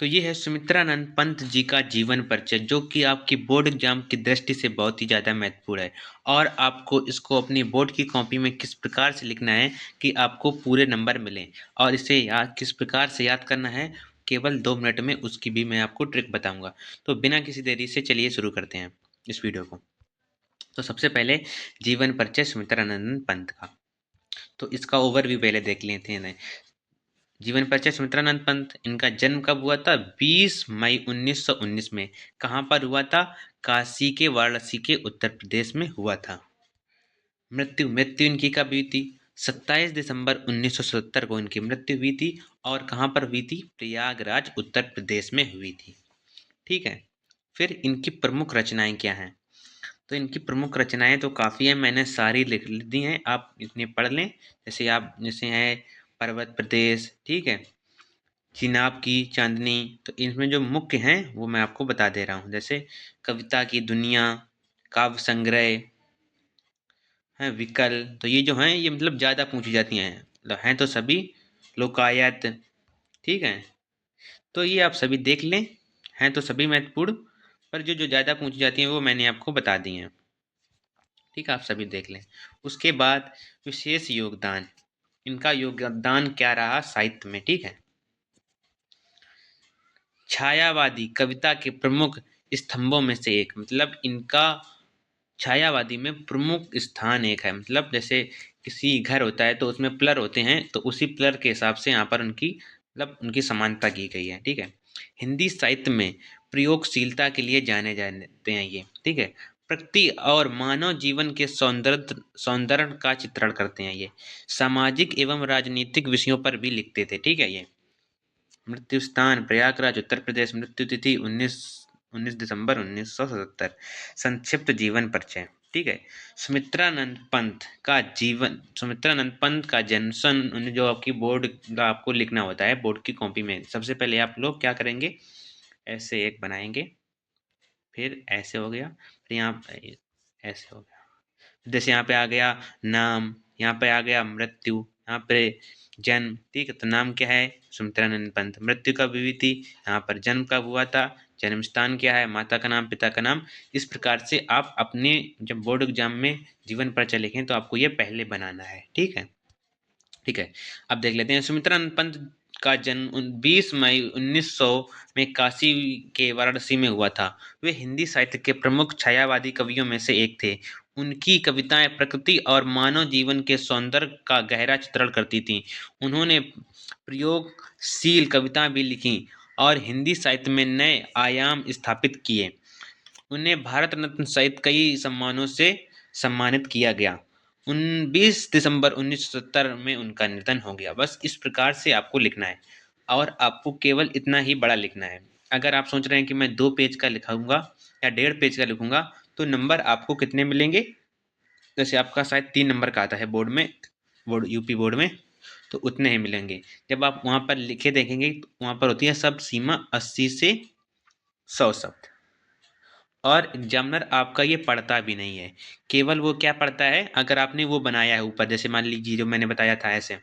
तो ये है सुमित्रानंद पंत जी का जीवन परिचय, जो कि आपकी बोर्ड एग्जाम की दृष्टि से बहुत ही ज़्यादा महत्वपूर्ण है। और आपको इसको अपनी बोर्ड की कॉपी में किस प्रकार से लिखना है कि आपको पूरे नंबर मिलें, और इसे याद किस प्रकार से याद करना है केवल 2 मिनट में, उसकी भी मैं आपको ट्रिक बताऊंगा। तो बिना किसी देरी से चलिए शुरू करते हैं इस वीडियो को। तो सबसे पहले जीवन परिचय सुमित्रानंद पंत का, तो इसका ओवरव्यू पहले देख लेते हैं। जीवन परिचय सुमित्रानंद पंत, इनका जन्म कब हुआ था? 20 मई 1919 में। कहाँ पर हुआ था? काशी के वाराणसी के उत्तर प्रदेश में हुआ था। मृत्यु मृत्यु इनकी कब हुई थी? 27 दिसंबर 1977 को इनकी मृत्यु हुई थी। और कहाँ पर हुई थी? प्रयागराज उत्तर प्रदेश में हुई थी। ठीक है। फिर इनकी प्रमुख रचनाएं क्या हैं? तो इनकी प्रमुख रचनाएं तो काफ़ी हैं, मैंने सारी लिख दी हैं, आप इतने पढ़ लें। जैसे है पर्वत प्रदेश, ठीक है, चिनाब की चांदनी। तो इनमें जो मुख्य हैं वो मैं आपको बता दे रहा हूँ। जैसे कविता की दुनिया, काव्य संग्रह है, विकल। तो ये जो हैं ये मतलब ज़्यादा पूछी जाती हैं, मतलब हैं तो सभी लोकायत। ठीक है। तो ये आप सभी देख लें, हैं तो सभी महत्वपूर्ण, पर जो जो ज़्यादा पूछी जाती हैं वो मैंने आपको बता दी हैं। ठीक है, आप सभी देख लें। उसके बाद विशेष योगदान, इनका योगदान क्या रहा साहित्य में? ठीक है। छायावादी कविता के प्रमुख स्तंभों में से एक, मतलब इनका छायावादी में प्रमुख स्थान एक है। मतलब जैसे किसी घर होता है तो उसमें पिलर होते हैं, तो उसी पिलर के हिसाब से यहाँ पर उनकी मतलब उनकी समानता की गई है। ठीक है। हिंदी साहित्य में प्रयोगशीलता के लिए जाने जाते हैं ये। ठीक है। प्रकृति और मानव जीवन के सौंदर्य का चित्रण करते हैं ये। सामाजिक एवं राजनीतिक विषयों पर भी लिखते थे। ठीक है। ये मृत्यु स्थान प्रयागराज उत्तर प्रदेश। मृत्यु तिथि 19 दिसंबर 1977। संक्षिप्त जीवन परिचय। ठीक है। सुमित्रानंद पंत का जन्म सन, जो आपकी बोर्ड का आपको लिखना होता है बोर्ड की कॉपी में, सबसे पहले आप लोग क्या करेंगे, ऐसे एक बनाएंगे, फिर ऐसे हो गया, फिर यहाँ ऐसे हो गया, जैसे यहाँ पे आ गया नाम, यहाँ पे आ गया मृत्यु, यहाँ पे जन्म। ठीक है। तो नाम क्या है? सुमित्रानंद पंत। मृत्यु कब हुई थी? यहाँ पर जन्म कब हुआ था? जन्म स्थान क्या है? माता का नाम, पिता का नाम। इस प्रकार से आप अपने जब बोर्ड एग्जाम में जीवन परिचय लिखें तो आपको ये पहले बनाना है। ठीक है। ठीक है। अब देख लेते हैं। सुमित्रानंद पंत का जन्म 20 मई 1900 में काशी के वाराणसी में हुआ था। वे हिंदी साहित्य के प्रमुख छायावादी कवियों में से एक थे। उनकी कविताएं प्रकृति और मानव जीवन के सौंदर्य का गहरा चित्रण करती थीं। उन्होंने प्रयोगशील कविताएं भी लिखीं और हिंदी साहित्य में नए आयाम स्थापित किए। उन्हें भारत रत्न सहित कई सम्मानों से सम्मानित किया गया। 20 दिसंबर 1970 में उनका निधन हो गया। बस इस प्रकार से आपको लिखना है, और आपको केवल इतना ही बड़ा लिखना है। अगर आप सोच रहे हैं कि मैं 2 पेज का लिखाऊंगा या 1.5 पेज का लिखूंगा, तो नंबर आपको कितने मिलेंगे? जैसे आपका शायद 3 नंबर का आता है बोर्ड में, बोर्ड यूपी बोर्ड में, तो उतने ही मिलेंगे। जब आप वहाँ पर लिखे देखेंगे तो वहाँ पर होती है शब्द सीमा 80 से 100 शब्द। और एग्जामिनर आपका ये पढ़ता भी नहीं है, केवल वो क्या पढ़ता है, अगर आपने वो बनाया है ऊपर, जैसे मान लीजिए जो मैंने बताया था ऐसे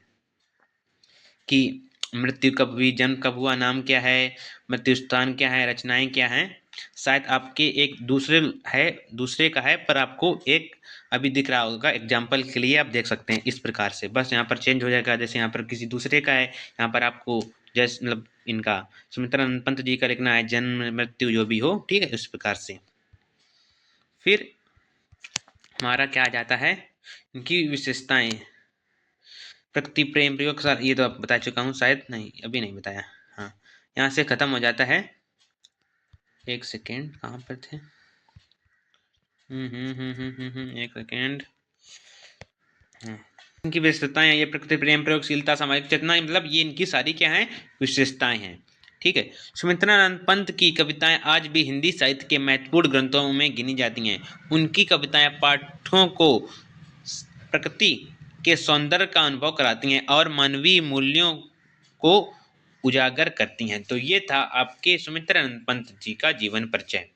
कि मृत्यु कब हुई, जन्म कब हुआ, नाम क्या है, मृत्यु स्थान क्या है, रचनाएं क्या हैं। शायद आपके एक दूसरे का है, पर आपको एक अभी दिख रहा होगा, एग्जाम्पल के लिए आप देख सकते हैं इस प्रकार से। बस यहाँ पर चेंज हो जाएगा, जैसे यहाँ पर किसी दूसरे का है, यहाँ पर आपको जैसे मतलब इनका सुमित्रानंद पंत जी का लिखना है, जन्म मृत्यु जो भी हो। ठीक है, इस प्रकार से। फिर हमारा क्या आ जाता है, इनकी विशेषताएं। प्रकृति प्रेम प्रयोग सर, ये तो आप बता चुका हूँ शायद, नहीं अभी नहीं बताया। हाँ, यहाँ से खत्म हो जाता है। एक सेकेंड, कहाँ पर थे? एक सेकेंड। इनकी विशेषताएं, ये प्रकृति प्रेम प्रयोगशीलता सामाजिक चेतना, मतलब ये इनकी सारी क्या है, विशेषताएं हैं। ठीक है। सुमित्रानंद पंत की कविताएं आज भी हिंदी साहित्य के महत्वपूर्ण ग्रंथों में गिनी जाती हैं। उनकी कविताएं पाठकों को प्रकृति के सौंदर्य का अनुभव कराती हैं और मानवीय मूल्यों को उजागर करती हैं। तो ये था आपके सुमित्रानंद पंत जी का जीवन परिचय।